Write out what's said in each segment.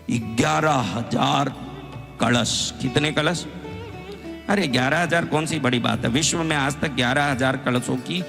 11,000 कलश। कितने कलश? अरे 11,000 कौन सी बड़ी बात है। विश्व में आज तक 11,000 कलशों की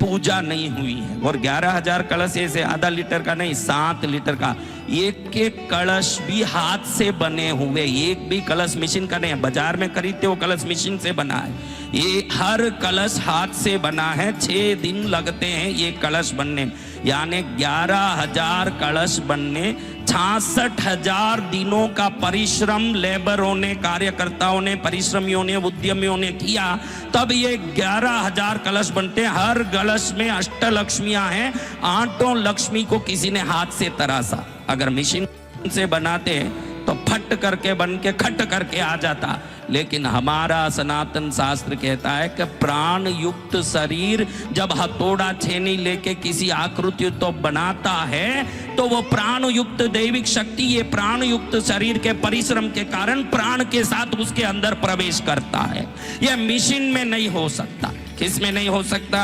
पूजा नहीं हुई है। और 11,000 कलश ऐसे आधा लीटर का नहीं, 7 लीटर का। एक एक कलश भी हाथ से बने हुए, एक भी कलश मशीन का नहीं है। बाजार में खरीदते हो कलश मशीन से बना है, ये हर कलश हाथ से बना है। 6 दिन लगते हैं ये कलश बनने, यानी 11,000 कलश बनने 66,000 दिनों का परिश्रम लेबरों ने, कार्यकर्ताओं ने, परिश्रमियों ने, उद्यमियों ने किया, तब ये 11,000 कलश बनते हैं। हर कलश में अष्टलक्ष्मियां हैं, 8 लक्ष्मी को किसी ने हाथ से तरासा। अगर मशीन से बनाते तो फट करके बन के खट करके आ जाता, लेकिन हमारा सनातन शास्त्र कहता है कि प्राण युक्त शरीर जब हथौड़ा छेनी लेके किसी आकृति तो बनाता है, तो वो प्राण युक्त दैविक शक्ति ये प्राण युक्त शरीर के परिश्रम के कारण प्राण के साथ उसके अंदर प्रवेश करता है। यह मशीन में नहीं हो सकता। किस में नहीं हो सकता?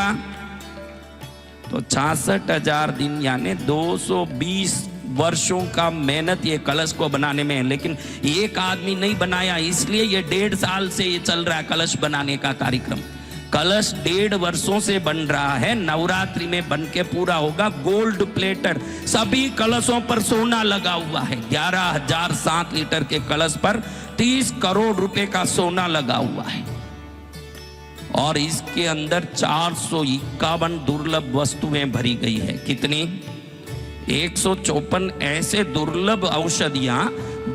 तो 66,000 दिन यानी 220 वर्षों का मेहनत ये कलश को बनाने में है। लेकिन एक आदमी नहीं बनाया, इसलिए ये 1.5 साल से ये चल रहा है कलश बनाने का कार्यक्रम। कलश 1.5 वर्षों से बन रहा है, नवरात्रि में बन के पूरा होगा। गोल्ड प्लेटेड सभी कलशों पर सोना लगा हुआ है। 11,000 7 लीटर के कलश पर 30 करोड़ रुपए का सोना लगा हुआ है। और इसके अंदर 451 दुर्लभ वस्तुएं भरी गई है। कितनी? 154 ऐसे दुर्लभ औषधियां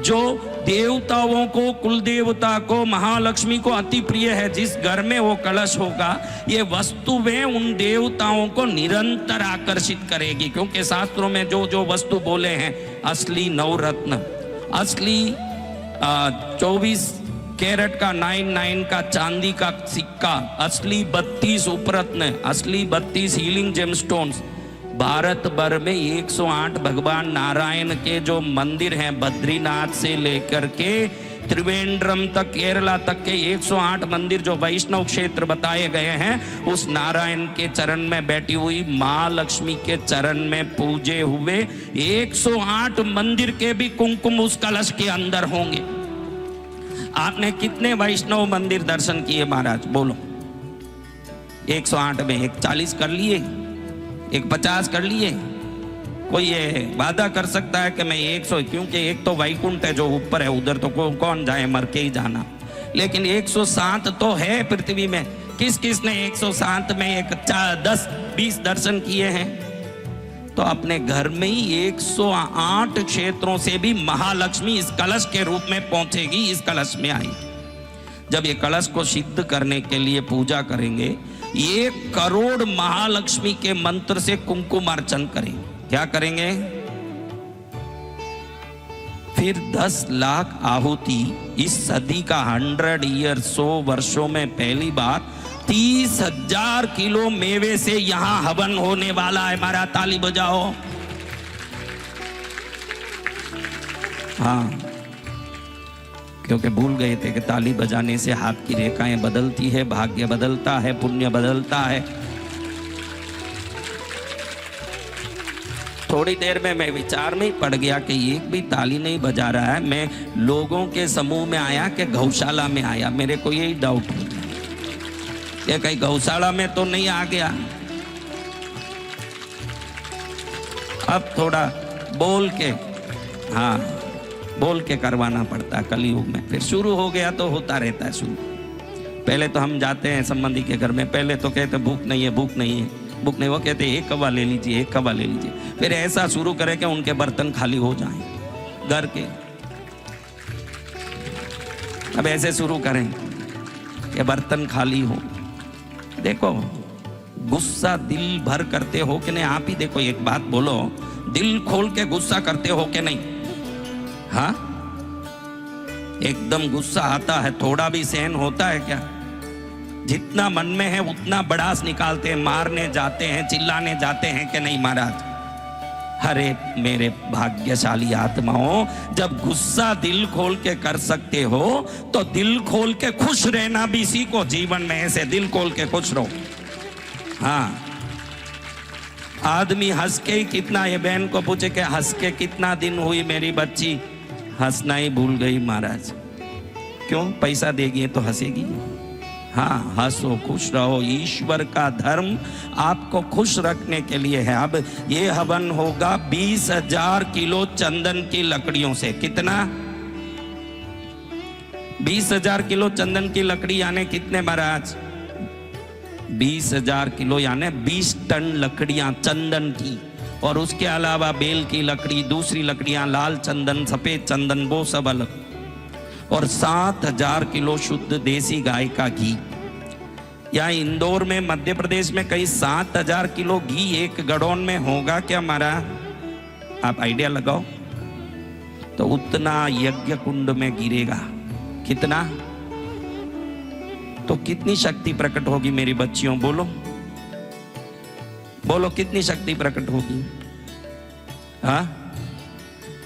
जो देवताओं को, कुल देवता को, महालक्ष्मी को अति प्रिय है। जिस घर में वो कलश होगा, ये वस्तुएं उन देवताओं को निरंतर आकर्षित करेगी। क्योंकि शास्त्रों में जो जो वस्तु बोले हैं, असली नवरत्न, असली 24 कैरेट का 99 का चांदी का सिक्का, असली 32 उपरत्न, असली 32 हीलिंग जेमस्टोन्स। भारत भर में 108 भगवान नारायण के जो मंदिर हैं, बद्रीनाथ से लेकर के त्रिवेंद्रम तक, केरला तक के 108 मंदिर जो वैष्णव क्षेत्र बताए गए हैं, उस नारायण के चरण में बैठी हुई माँ लक्ष्मी के चरण में पूजे हुए 108 मंदिर के भी कुमकुम उस कलश के अंदर होंगे। आपने कितने वैष्णव मंदिर दर्शन किए महाराज? बोलो। 108 में एक 40 कर लिए, एक 50 कर लिए। कोई ये वादा कर सकता है कि मैं 100, क्योंकि एक तो वैकुंठ है जो ऊपर है, उधर तो कौन जाए, मर के ही जाना। लेकिन 107 तो है पृथ्वी में। किस किस ने 107 में एक 10-20 दर्शन किए हैं? तो अपने घर में ही 108 क्षेत्रों से भी महालक्ष्मी इस कलश के रूप में पहुंचेगी, इस कलश में आई। जब ये कलश को सिद्ध करने के लिए पूजा करेंगे, 1 करोड़ महालक्ष्मी के मंत्र से कुमकुमार्चन करेंगे। क्या करेंगे? फिर 10 लाख आहुति। इस सदी का 100 ईयर 100 वर्षों में पहली बार 30,000 किलो मेवे से यहां हवन होने वाला है। हमारा ताली बजाओ। हाँ, क्योंकि भूल गए थे कि ताली बजाने से हाथ की रेखाएं बदलती है, भाग्य बदलता है, पुण्य बदलता है। थोड़ी देर में मैं विचार में ही पड़ गया कि एक भी ताली नहीं बजा रहा है। मैं लोगों के समूह में आया कि गौशाला में आया? मेरे को यही डाउट है कि कहीं गौशाला में तो नहीं आ गया। अब थोड़ा बोल के, हाँ बोल के करवाना पड़ता है कलयुग में। फिर शुरू हो गया तो होता रहता है शुरू। पहले तो हम जाते हैं संबंधी के घर में, पहले तो कहते भूख नहीं है, भूख नहीं है, भूख नहीं। वो कहते 1 कवा ले लीजिए, 1 कवा ले लीजिए। फिर ऐसा शुरू करें कि उनके बर्तन खाली हो जाएं घर के। अब ऐसे शुरू करें कि बर्तन खाली हो। देखो, गुस्सा दिल भर करते हो कि नहीं? आप ही देखो, एक बात बोलो, दिल खोल के गुस्सा करते हो कि नहीं? हाँ, एकदम गुस्सा आता है, थोड़ा भी सहन होता है क्या? जितना मन में है उतना बड़ास निकालते हैं, मारने जाते हैं, चिल्लाने जाते हैं कि नहीं महाराज? अरे मेरे भाग्यशाली आत्माओं, जब गुस्सा दिल खोल के कर सकते हो तो दिल खोल के खुश रहना भी सीखो जीवन में। ऐसे दिल खोल के खुश रहो। हाँ, आदमी हंस के ही कितना, ये बहन को पूछे कि हंस के कितना दिन हुई मेरी बच्ची? हंसना ही भूल गई महाराज। क्यों? पैसा देगी तो हंसेगी। हाँ, हंसो, खुश रहो। ईश्वर का धर्म आपको खुश रखने के लिए है। अब ये हवन होगा 20,000 किलो चंदन की लकड़ियों से। कितना? 20,000 किलो चंदन की लकड़ी यानी कितने महाराज? 20,000 किलो यानी 20 टन लकड़ियां चंदन की, और उसके अलावा बेल की लकड़ी, दूसरी लकड़ियां, लाल चंदन, सफेद चंदन, वो सब अलग, और 7,000 किलो शुद्ध देसी गाय का घी। या इंदौर में, मध्य प्रदेश में कहीं 7,000 किलो घी एक गड़ोन में होगा क्या हमारा? आप आइडिया लगाओ। तो उतना यज्ञ कुंड में गिरेगा। कितना? तो कितनी शक्ति प्रकट होगी मेरी बच्चियों? बोलो बोलो, कितनी शक्ति प्रकट होगी? हाँ,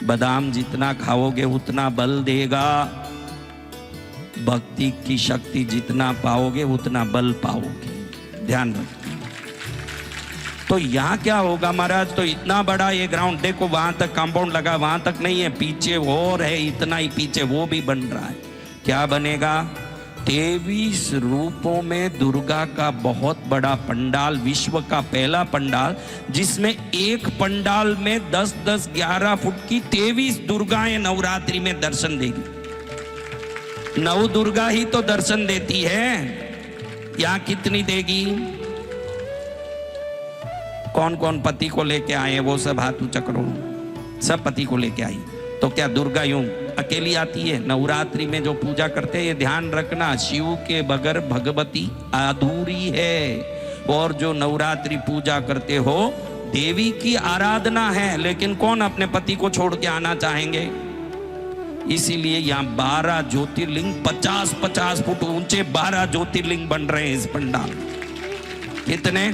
बादाम जितना खाओगे उतना बल देगा। भक्ति की शक्ति जितना पाओगे उतना बल पाओगे। ध्यान रखो। तो यहाँ क्या होगा महाराज? तो इतना बड़ा ये ग्राउंड देखो, वहां तक कंपाउंड लगा, वहां तक नहीं है, पीछे और है, इतना ही पीछे वो भी बन रहा है। क्या बनेगा? 23 रूपों में दुर्गा का बहुत बड़ा पंडाल, विश्व का पहला पंडाल, जिसमें एक पंडाल में 10-10, 11 फुट की 23 दुर्गाएं नवरात्रि में दर्शन देगी। 9 दुर्गा ही तो दर्शन देती है, यहां कितनी देगी? कौन कौन पति को लेके आए वो सब हाथ ऊंचा करो। सब पति को लेके आई। तो क्या दुर्गा यूं अकेली आती है? नवरात्रि में जो पूजा करते हैं, ये ध्यान रखना, शिव के बगैर भगवती अधूरी है। और जो नवरात्रि पूजा करते हो, देवी की आराधना है, लेकिन कौन अपने पति को छोड़ के आना चाहेंगे? इसीलिए यहाँ 12 ज्योतिर्लिंग, 50-50 फुट ऊंचे 12 ज्योतिर्लिंग बन रहे हैं इस पंडाल। कितने?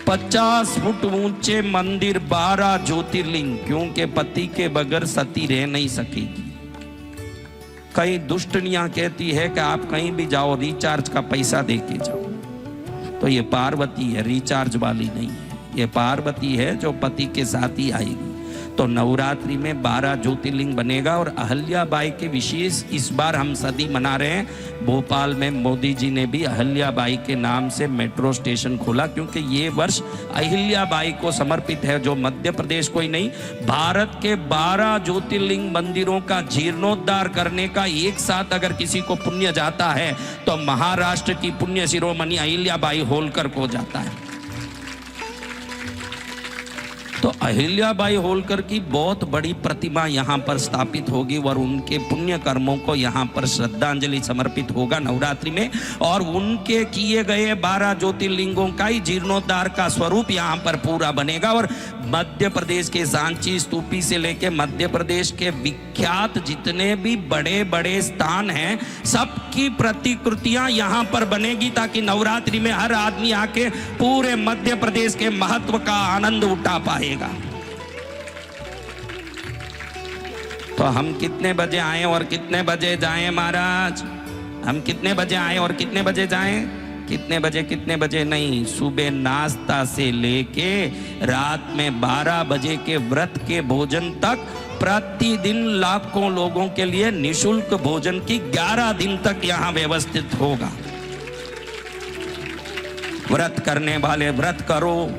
50 फुट ऊंचे मंदिर, 12 ज्योतिर्लिंग। क्योंकि पति के बगैर सती रह नहीं सकेगी। कई दुष्टनियां कहती है कि आप कहीं भी जाओ रिचार्ज का पैसा दे के जाओ। तो ये पार्वती है, रिचार्ज वाली नहीं है। ये पार्वती है जो पति के साथ ही आएगी। तो नवरात्रि में 12 ज्योतिर्लिंग बनेगा। और अहल्याबाई के विशेष इस बार हम सदी मना रहे हैं। भोपाल में मोदी जी ने भी अहल्याबाई के नाम से मेट्रो स्टेशन खोला, क्योंकि ये वर्ष अहिल्याबाई को समर्पित है, जो मध्य प्रदेश को ही नहीं, भारत के 12 ज्योतिर्लिंग मंदिरों का जीर्णोद्धार करने का एक साथ अगर किसी को पुण्य जाता है तो महाराष्ट्र की पुण्य शिरोमणि अहिल्याबाई होलकर को जाता है। तो अहिल्याबाई होलकर की बहुत बड़ी प्रतिमा यहाँ पर स्थापित होगी और उनके पुण्य कर्मों को यहाँ पर श्रद्धांजलि समर्पित होगा नवरात्रि में। और उनके किए गए 12 ज्योतिर्लिंगों का ही जीर्णोद्धार का स्वरूप यहाँ पर पूरा बनेगा। और मध्य प्रदेश के सांची स्तूपी से लेके मध्य प्रदेश के विख्यात जितने भी बड़े बड़े स्थान हैं, सबकी प्रतिकृतियां यहाँ पर बनेगी, ताकि नवरात्रि में हर आदमी आके पूरे मध्य प्रदेश के महत्व का आनंद उठा पाए। तो हम कितने बजे आए और कितने बजे जाएं महाराज? हम कितने बजे आए और कितने बजे जाएं? कितने बजे नहीं, सुबह नाश्ता से लेके रात में 12 बजे के व्रत के भोजन तक प्रतिदिन लाखों लोगों के लिए निशुल्क भोजन की 11 दिन तक यहाँ व्यवस्थित होगा। व्रत करने वाले व्रत करो,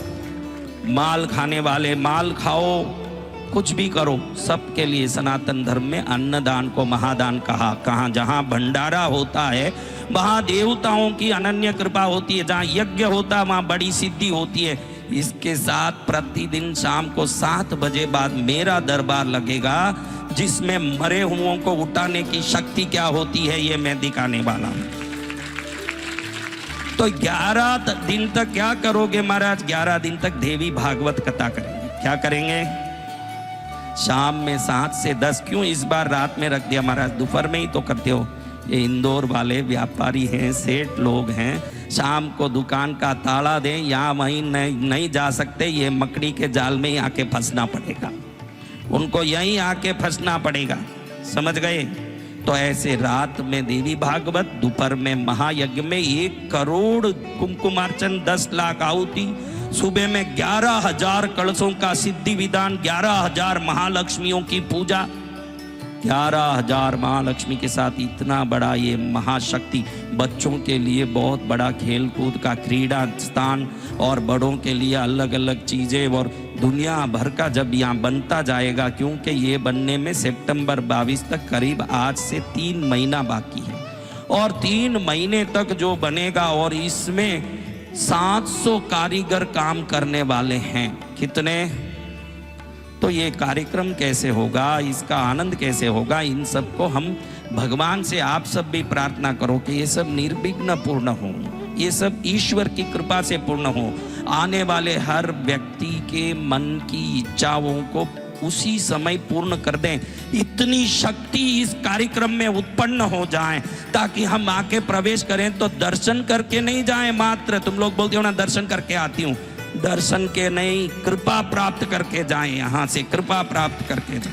माल खाने वाले माल खाओ, कुछ भी करो, सबके लिए सनातन धर्म में अन्नदान को महादान कहा। कहाँ? जहाँ भंडारा होता है वहाँ देवताओं की अनन्य कृपा होती है, जहाँ यज्ञ होता है वहाँ बड़ी सिद्धि होती है। इसके साथ प्रतिदिन शाम को 7 बजे बाद मेरा दरबार लगेगा, जिसमें मरे हुओं को उठाने की शक्ति क्या होती है ये मैं दिखाने वाला हूँ। तो 11 दिन तक क्या करोगे महाराज? 11 दिन तक देवी भागवत कथा करेंगे। क्या करेंगे? शाम में 7 से 10। क्यों इस बार रात में रख दिया महाराज? दोपहर में ही तो करते हो। ये इंदौर वाले व्यापारी हैं, सेठ लोग हैं, शाम को दुकान का ताला दें, यहाँ वहीं नहीं जा सकते, ये मकड़ी के जाल में ही आके फंसना पड़ेगा, उनको यहीं आके फंसना पड़ेगा। समझ गए? तो ऐसे रात में देवी भागवत, दोपहर में महायज्ञ में 1 करोड़ कुमकुमार्चन, 10 लाख आहुति, सुबह में 11,000 कलशों का सिद्धि विधान, 11,000 महालक्ष्मियों की पूजा। 11,000 महालक्ष्मी के साथ इतना बड़ा ये महाशक्ति, बच्चों के लिए बहुत बड़ा खेल कूद का क्रीड़ा स्थान और बड़ों के लिए अलग अलग चीज़ें, और दुनिया भर का जब यहाँ बनता जाएगा, क्योंकि ये बनने में सितंबर 22 तक करीब आज से 3 महीना बाकी है, और 3 महीने तक जो बनेगा, और इसमें 700 कारीगर काम करने वाले हैं। कितने? तो ये कार्यक्रम कैसे होगा, इसका आनंद कैसे होगा, इन सब को हम भगवान से आप सब भी प्रार्थना करो कि ये सब निर्विघ्न पूर्ण हो, ये सब ईश्वर की कृपा से पूर्ण हो, आने वाले हर व्यक्ति के मन की इच्छाओं को उसी समय पूर्ण कर दें। इतनी शक्ति इस कार्यक्रम में उत्पन्न हो जाए ताकि हम आके प्रवेश करें तो दर्शन करके नहीं जाएं मात्र। तुम लोग बोलते हो ना दर्शन करके आती हूँ, दर्शन के नहीं, कृपा प्राप्त करके जाएं, यहाँ से कृपा प्राप्त करके जाएं।